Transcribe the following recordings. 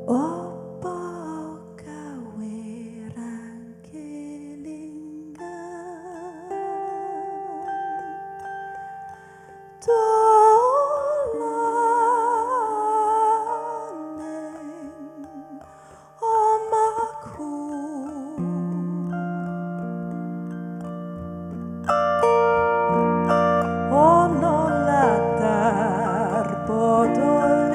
Opo gawe rangkelinggan dolan ning omahku ono latar bodol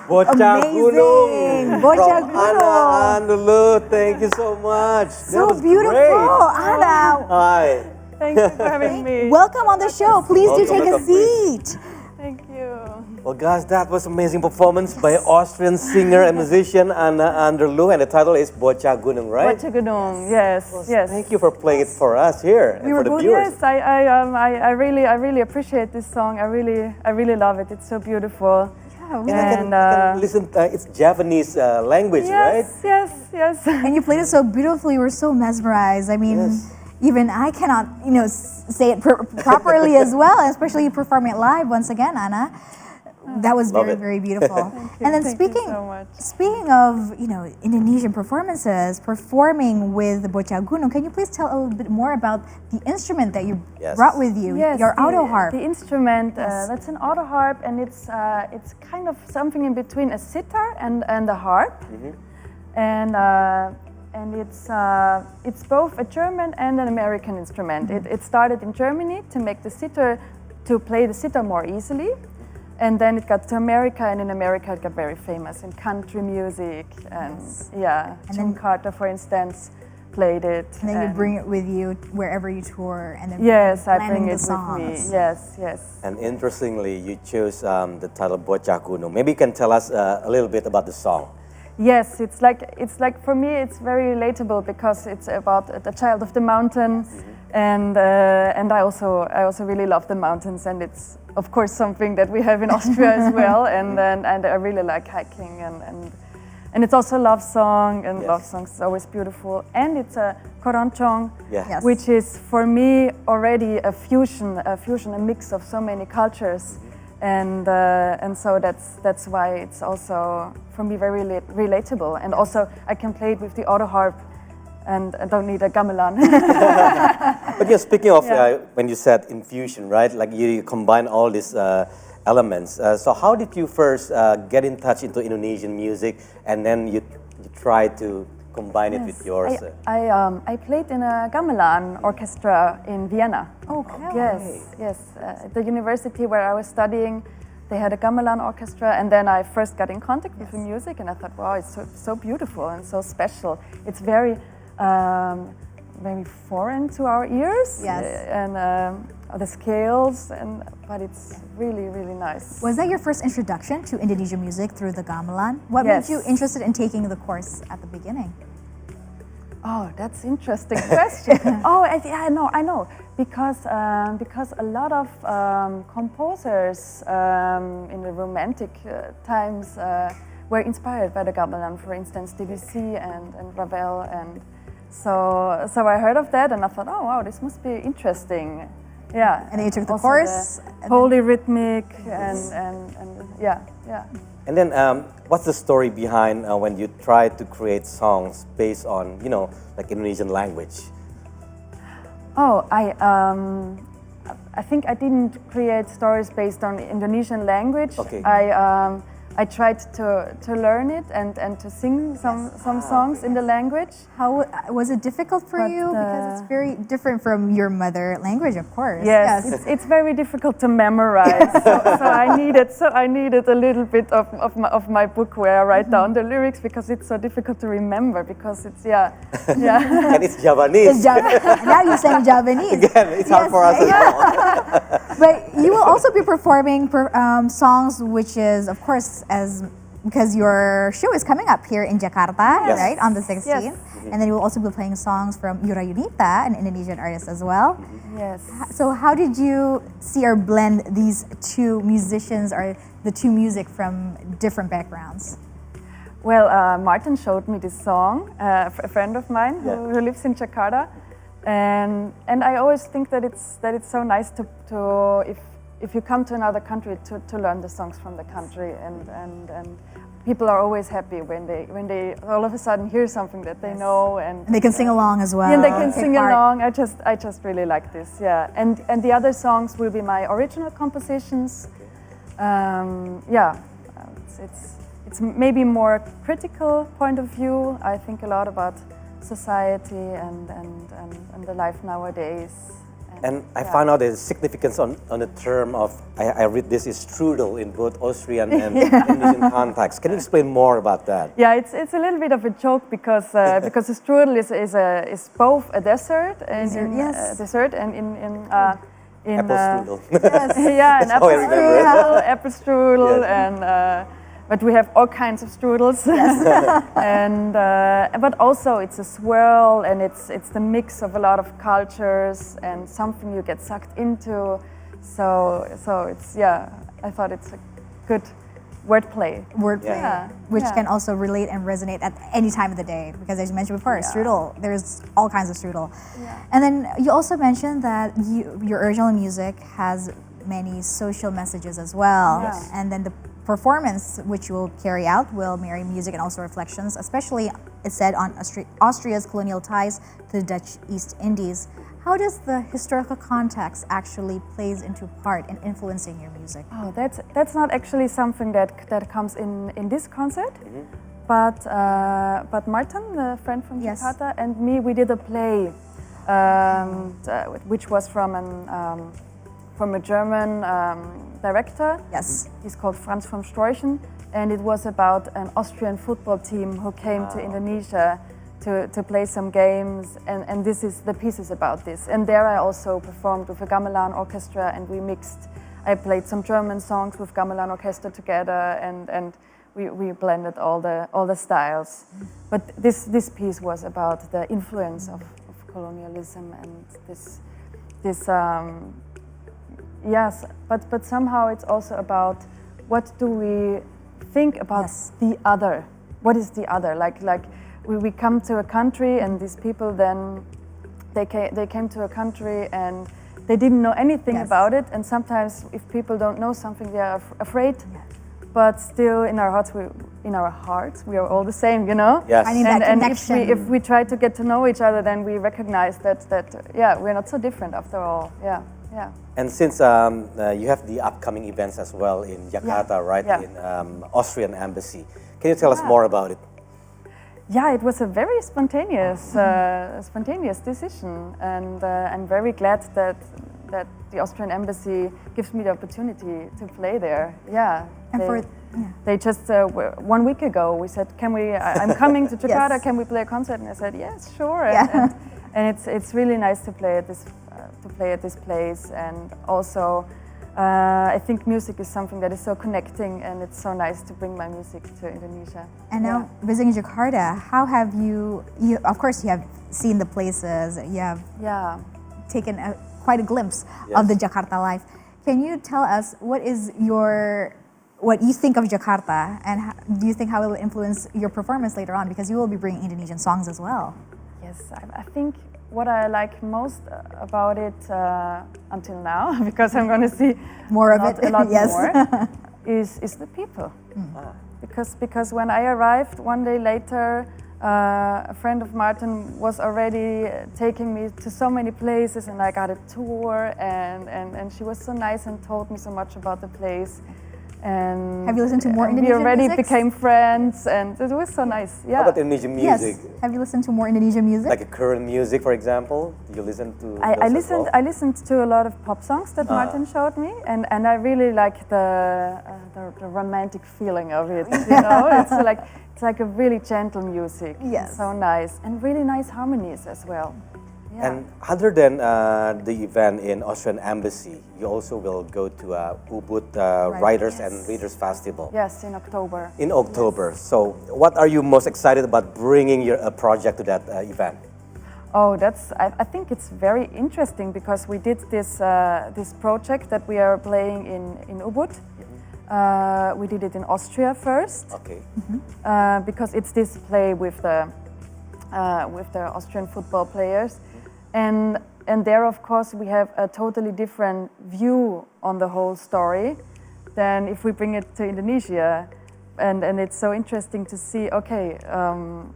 Bocah Gunung Bocah from Gunung. Anna Anderluh. Thank you so much. So that was beautiful, great. Anna. Hi. Thank you for having me. Welcome on the show. Please do Welcome, take a welcome, please. seat. Thank you. Well, guys, that was amazing performance by Austrian singer and musician Anna Anderluh, and the title is Bocah Gunung, right? Bocah Gunung, yes, yes. Thank you for playing it for us here and for the viewers. Yes, I really appreciate this song. I really love it. It's so beautiful. Yeah, I can listen. It's Javanese language, right? Yes. and you played it so beautifully. We're so mesmerized. I mean, Yes. even I cannot, say it properly as well, especially you performing it live once again, Anna. That was Love very, it. very beautiful. And then Thank speaking you so much. speaking of, Indonesian performances, performing with the Bocah Gunung, can you please tell a little bit more about the instrument that you Yes. brought with you, Yes, your autoharp? The instrument, Yes. that's an autoharp, and it's kind of something in between a sitar and a harp, and it's both a German and an American instrument. It started in Germany to make the sitar, to play the sitar more easily. And then it got to America, and in America it got very famous in country music, and Jim Carter, for instance, played it. And then you bring it with you wherever you tour, and then Yes, I planning bring the it with me. songs. Yes. And interestingly, you chose the title Bocah Gunung. Maybe you can tell us a little bit about the song. Yes, it's like for me it's very relatable because it's about the child of the mountain, and I also really love the mountains, and it's of course something that we have in Austria as well, and I really like hiking, and it's also a love song, and love songs is always beautiful, and it's a keroncong, Yes. which is for me already a fusion, a mix of so many cultures. And so that's why it's also for me very relatable, and also I can play it with the autoharp, and I don't need a gamelan. But yeah, speaking of when you said infusion, right? Like you combine all these elements. So how did you first get in touch into Indonesian music, and then you try to combine it with yours? I played in a gamelan orchestra in Vienna. Okay. Yes. At the university where I was studying, they had a gamelan orchestra, and then I first got in contact with the music, and I thought, wow, it's so beautiful and so special. It's very foreign to our ears, and the scales, but it's really, really nice. Was that your first introduction to Indonesian music through the gamelan? What Yes. made you interested in taking the course at the beginning? Oh, that's an interesting question. I know, because a lot of composers in the romantic times were inspired by the gamelan. For instance, Debussy and Ravel, and so I heard of that, and I thought, oh wow, this must be interesting. Yeah. And then you took the Also course. the polyrhythmic and yeah. And then, what's the story behind when you try to create songs based on, like Indonesian language? Oh, I think I didn't create stories based on Indonesian language. Okay. I tried to learn it and to sing some songs in the language. How was it difficult for But, you? Because it's very different from your mother language, of course. Yes, it's very difficult to memorize. so I needed a little bit of my book where I write down the lyrics, because it's so difficult to remember, because it's yeah. And it's Javanese. Now you're saying Javanese. Again, it's hard for us as well. But you will also be performing songs, which is, of course, as because your show is coming up here in Jakarta, Yes. right, on the 16th. Yes. And then you will also be playing songs from Yura Yunita, an Indonesian artist as well. Yes. So how did you see or blend these two musicians or the two music from different backgrounds? Well, Martin showed me this song, a friend of mine who lives in Jakarta, and I always think that it's so nice to if you come to another country to learn the songs from the country, and people are always happy when they all of a sudden hear something that they know, and And they can sing along as well. and they can take sing part. along. I just really like this, yeah. And the other songs will be my original compositions. It's maybe more critical point of view. I think a lot about society and the life nowadays. And I found out there's significance on the term of, I read this is strudel in both Austrian and Indonesian context. Can you explain more about that? Yeah, it's a little bit of a joke because the strudel is both a dessert and Yes. dessert and in Apple strudel. yeah, an That's how I apple remember it. strudel, apple strudel, Yes. and but we have all kinds of strudels. And but also it's a swirl, and it's the mix of a lot of cultures and something you get sucked into. So it's I thought it's a good wordplay. Wordplay, Yeah. which Yeah. can also relate and resonate at any time of the day. Because as you mentioned before, Yeah. strudel, there's all kinds of strudel. And then you also mentioned that your original music has many social messages as well. Yes. And then the performance which you will carry out will marry music and also reflections, especially it said on Austria's colonial ties to the Dutch East Indies. How does the historical context actually plays into part in influencing your music? Oh, that's not actually something that comes in this concert, but Martin, the friend from Yes. Jakarta, and me, we did a play, which was from a German director. Yes. He's called Franz von Streuchen, and it was about an Austrian football team who came to Indonesia to play some games, and this is the piece is about this. And there I also performed with a Gamelan orchestra, and we mixed. I played some German songs with Gamelan orchestra together, and we blended all the styles. But this piece was about the influence of colonialism and this yes, but somehow it's also about what do we think about Yes. the other? What is the other? Like we come to a country, and these people then they came to a country and they didn't know anything Yes. about it. And sometimes if people don't know something, they are afraid. But still, in our hearts, we are all the same, you know. Yes. Finding that And connection. if we try to get to know each other, then we recognize that we're not so different after all. Yeah. And since you have the upcoming events as well in Jakarta, right, Yeah. in Austrian embassy, can you tell us more about it? Yeah, it was a very spontaneous decision, and I'm very glad that the Austrian embassy gives me the opportunity to play there. Yeah. And They just 1 week ago we said, "Can we? I'm coming to Jakarta. Yes. Can we play a concert?" And I said, "Yes, sure." Yeah. And it's really nice to play at this place, and also I think music is something that is so connecting, and it's so nice to bring my music to Indonesia. And now visiting Jakarta, how have you of course you have seen the places, you have taken quite a glimpse of the Jakarta life. Can you tell us what you think of Jakarta, and do you think how it will influence your performance later on, because you will be bringing Indonesian songs as well? Yes, I think what I like most about it until now, because I'm going to see More of not it, a lot yes. more, is the people. Because when I arrived 1 day later, a friend of Martin was already taking me to so many places, and I got a tour, and she was so nice and told me so much about the place. And Have you listened to more and Indonesian we already musics? became friends, and it was so nice. How Yeah. about Indonesian music? Yes. Have you listened to more Indonesian music? Like a current music, for example? You listen to I those as listened. well? I listened to a lot of pop songs that Martin showed me, and I really like the romantic feeling of it. You know, it's like a really gentle music. Yes. So nice, and really nice harmonies as well. And other than the event in Austrian Embassy, you also will go to Ubud Writers and Readers Festival. Yes, in October. In October. So, what are you most excited about bringing your project to that event? Oh, I think it's very interesting because we did this this project that we are playing in Ubud. We did it in Austria first. Okay. Because it's this play with the Austrian football players, and there of course we have a totally different view on the whole story than if we bring it to Indonesia. And it's so interesting to see, okay,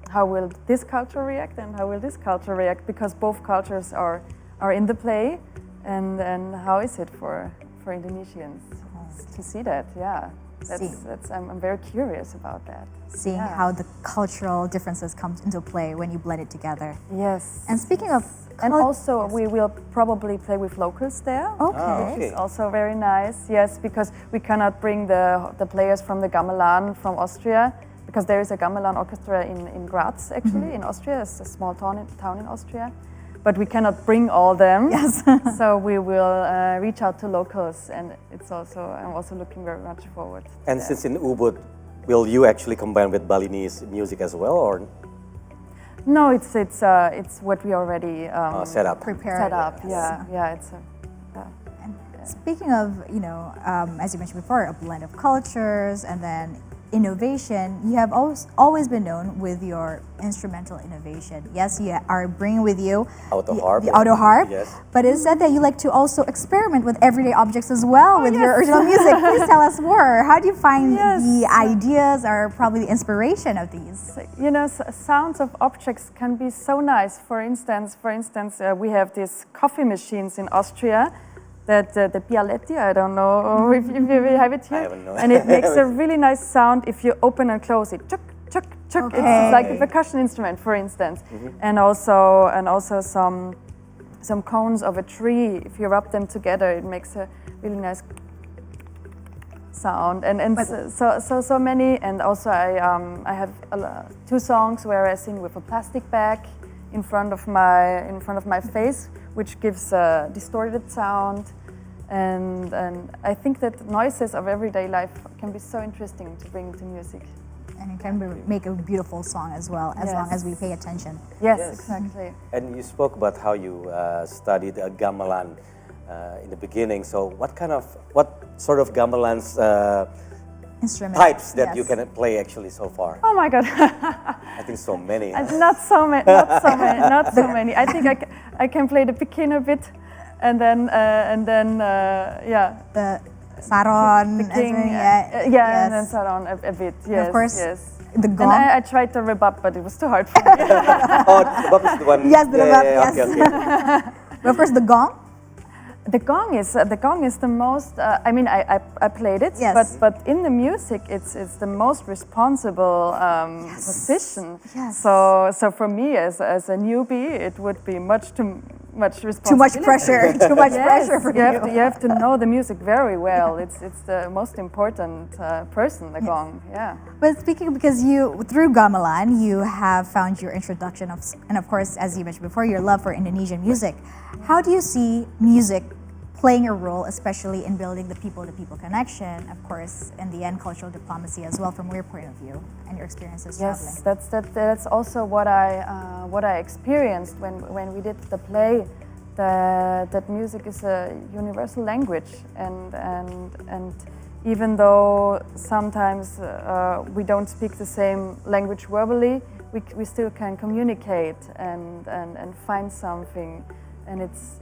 how will this culture react and how will this culture react, because both cultures are in the play, and how is it for Indonesians to see that? Yeah, I'm very curious about that. Seeing how the cultural differences come into play when you blend it together. Yes. And speaking of and also we will probably play with locals there. Okay. It's also very nice, yes, because we cannot bring the players from the Gamelan from Austria, because there is a Gamelan orchestra in Graz, actually, in Austria. It's a small town in Austria. But we cannot bring all them. Yes. So we will reach out to locals, and I'm also looking very much forward to And that. since in Ubud, will you actually combine with Balinese music as well, or No, it's what we already set up? prepared. Yeah. And speaking of, as you mentioned before, a blend of cultures and then innovation, you have always been known with your instrumental innovation. Yes, you are bringing with you Autoharp. the autoharp, Yes. but it's said that you like to also experiment with everyday objects as well with your original music. Please tell us more. How do you find the ideas or probably the inspiration of these? Sounds of objects can be so nice. For instance, we have these coffee machines in Austria. That the Pialetti, I don't know if you have it here. I haven't known. And it makes a really nice sound if you open and close it. Chuk, chuk, chuk. Okay. It's like a percussion instrument, for instance. And also some cones of a tree. If you rub them together, it makes a really nice sound. And so many. And also I have 2 songs where I sing with a plastic bag in front of my face, which gives a distorted sound, and I think that noises of everyday life can be so interesting to bring to music. And it can make a beautiful song as well, as long as we pay attention. Yes, exactly. And you spoke about how you studied gamelan in the beginning. So what sort of gamelan's Instrument. types that you can play actually so far? Oh my God. I think so many. Not so many. Not so many. I think I can play the pekin a bit, and then The saron, Peking, yes. and then saron a bit. Yes, of course, yes. the And gong. I tried the rebab, but it was too hard for me. Oh, Rebab is the one. Yes, the Rebab, yes. Okay. But of course, the gong. The gong is the most. I played it, Yes. but in the music, it's the most responsible position. Yes. So for me as a newbie, it would be too much responsibility. Too much pressure. Too much Yes, pressure for you. you have to know the music very well. It's the most important person, the gong. Yeah. But speaking, because through Gamelan, you have found your introduction and of course, as you mentioned before, your love for Indonesian music. How do you see music playing a role, especially in building the people-to-people connection, of course, in the end, cultural diplomacy as well, from your point of view and your experiences Yes, traveling? that's also what I experienced when we did the play. That music is a universal language, and even though sometimes we don't speak the same language verbally, we still can communicate and find something. And it's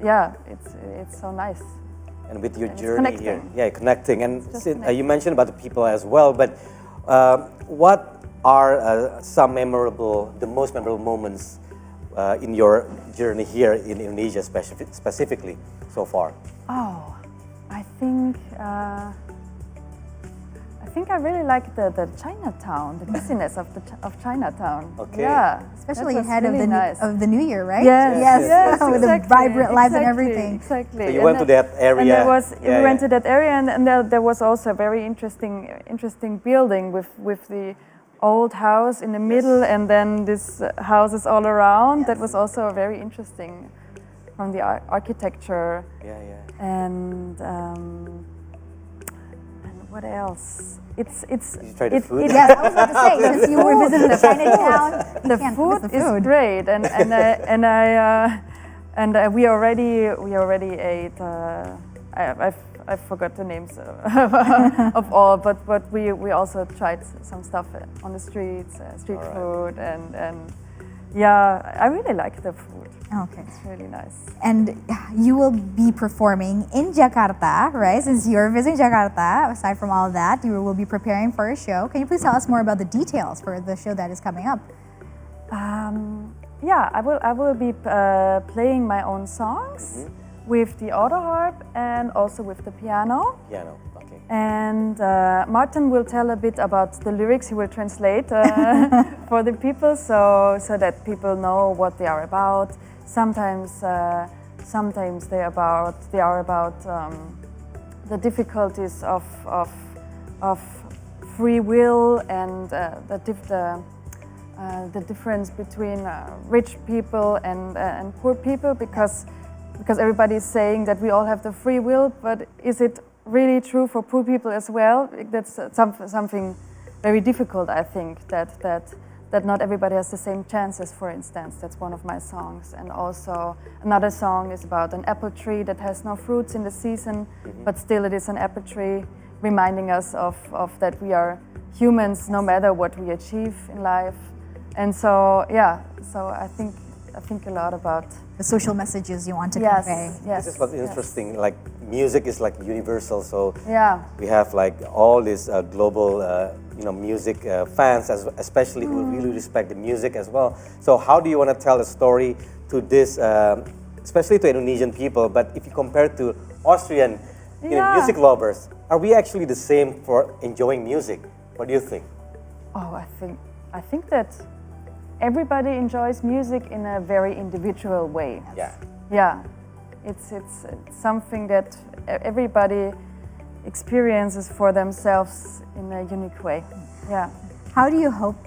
so nice. And with your And it's journey connecting. here, connecting. And Just you mentioned about the people as well, but what are the most memorable moments in your journey here in Indonesia, specifically so far? Oh, I think I really like the Chinatown, the busyness of Chinatown. Okay. Yeah, Especially that was ahead really nice. of the New Year, right? Yes, yes, with the exactly, vibrant lights and exactly, everything. Exactly. So you went to that area. And we went to that area, and there was also a very interesting building with the old house in the middle, and then these houses all around. That was also a very interesting from the architecture. Yeah, yeah. And what else? It's You try the food? Yes, I was about to say, since you were visiting the Chinatown, you the can't food miss the is food. great, and we already ate. I forgot the names of all, but we also tried some stuff on the streets, street All right. food, and yeah, I really like the food. Okay. It's really nice. And you will be performing in Jakarta, right? Since you're visiting Jakarta, aside from all of that, you will be preparing for a show. Can you please tell us more about the details for the show that is coming up? Yeah, I will be playing my own songs with the autoharp and also with the piano. Piano, okay. And Martin will tell a bit about the lyrics. He will translate for the people, so that people know what they are about. Sometimes they are about the difficulties of free will and the difference between rich people and poor people, because everybody is saying that we all have the free will, but is it really true for poor people as well? That's something very difficult, I think, that not everybody has the same chances, for instance. That's one of my songs. And also another song is about an apple tree that has no fruits in the season, but still it is an apple tree, reminding us of that we are humans no matter what we achieve in life. And so, yeah, so I think a lot about The social messages you want to convey. Yes. This is what's interesting. Like music is like universal, so Yeah. we have like all these global, music fans, especially who really respect the music as well. So how do you want to tell a story to this, especially to Indonesian people? But if you compare it to Austrian, music lovers, are we actually the same for enjoying music? What do you think? Oh, I think that everybody enjoys music in a very individual way. Yeah. Yeah, it's something that everybody experiences for themselves in a unique way. Yeah. How do you hope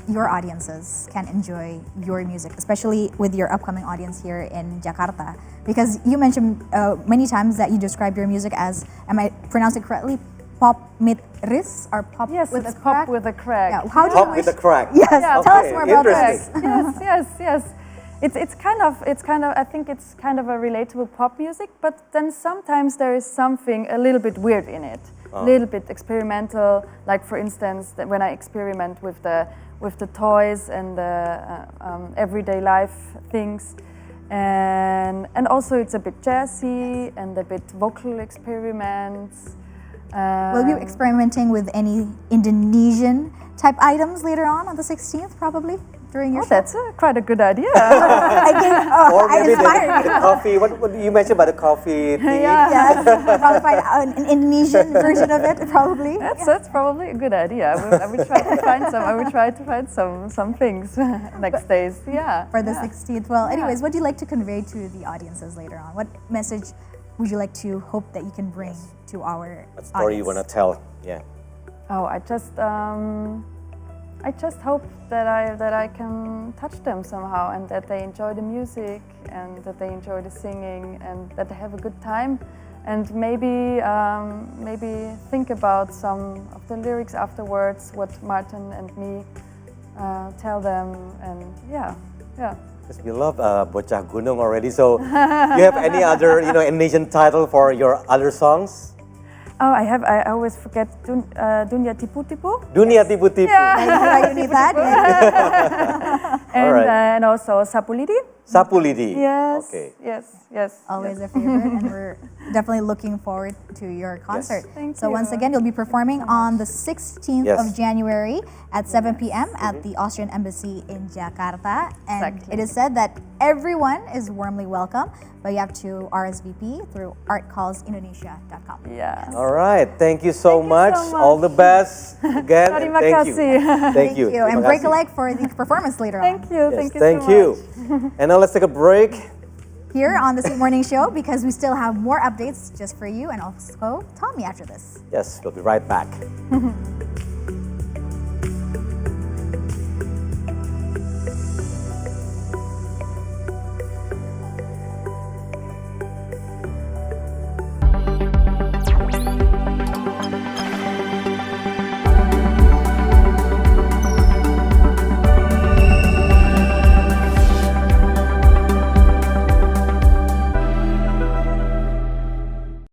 your audiences can enjoy your music, especially with your upcoming audience here in Jakarta? Because you mentioned many times that you describe your music as, am I pronouncing it correctly, pop mit ris, or pop Yes, with it's a crack? pop with a crack. Yeah. How do Pop you with a crack. Yes, Yeah, tell us okay, more about this. interesting. Yes. It's kind of I think it's kind of a relatable pop music, but then sometimes there is something a little bit weird in it, a little bit experimental. Like for instance, when I experiment with the toys and the everyday life things, and also it's a bit jazzy and a bit vocal experiments. Will you be experimenting with any Indonesian type items later on the 16th, probably during your show? That's quite a good idea. Or I maybe inspired the coffee. What you mentioned about the coffee thing? Yes, probably find an Indonesian version of it, probably. That's probably a good idea. I will try to find some. I will try to find some things next days. Yeah. For the 16th. Well, anyways, what do you like to convey to the audiences later on? What message would you like to hope that you can bring to our What story you want to tell? Yeah. Oh, I just hope that I can touch them somehow, and that they enjoy the music, and that they enjoy the singing, and that they have a good time, and maybe think about some of the lyrics afterwards, what Martin and me tell them, and yeah. Because we love Bocah Gunung already. So, do you have any other, Indonesian title for your other songs? Oh, I have. I always forget Dunia Tipu Tipu. Dunia Tipu Tipu. You need that? And, Alright. And also Sapulidi. Sapulidi. Yes. Okay. Yes. Always a favorite, and we're definitely looking forward to your concert. Thank So you. once again, you'll be performing on the 16th Yes. of January at 7 p.m. at the Austrian Embassy in Jakarta. And Exactly. it is said that everyone is warmly welcome, but you have to RSVP through artcallsindonesia.com. Yeah. All right. Thank you so Thank you much. so much. All the best again. and Terima thank you. kasih. Thank you. And Terima break a kasih. leg for the performance later on. Thank you. Yes, Thank you thank so you. much. And now let's take a break. Here on the Sweet Morning Show, because we still have more updates just for you, and also Tommy after this. Yes, we'll be right back.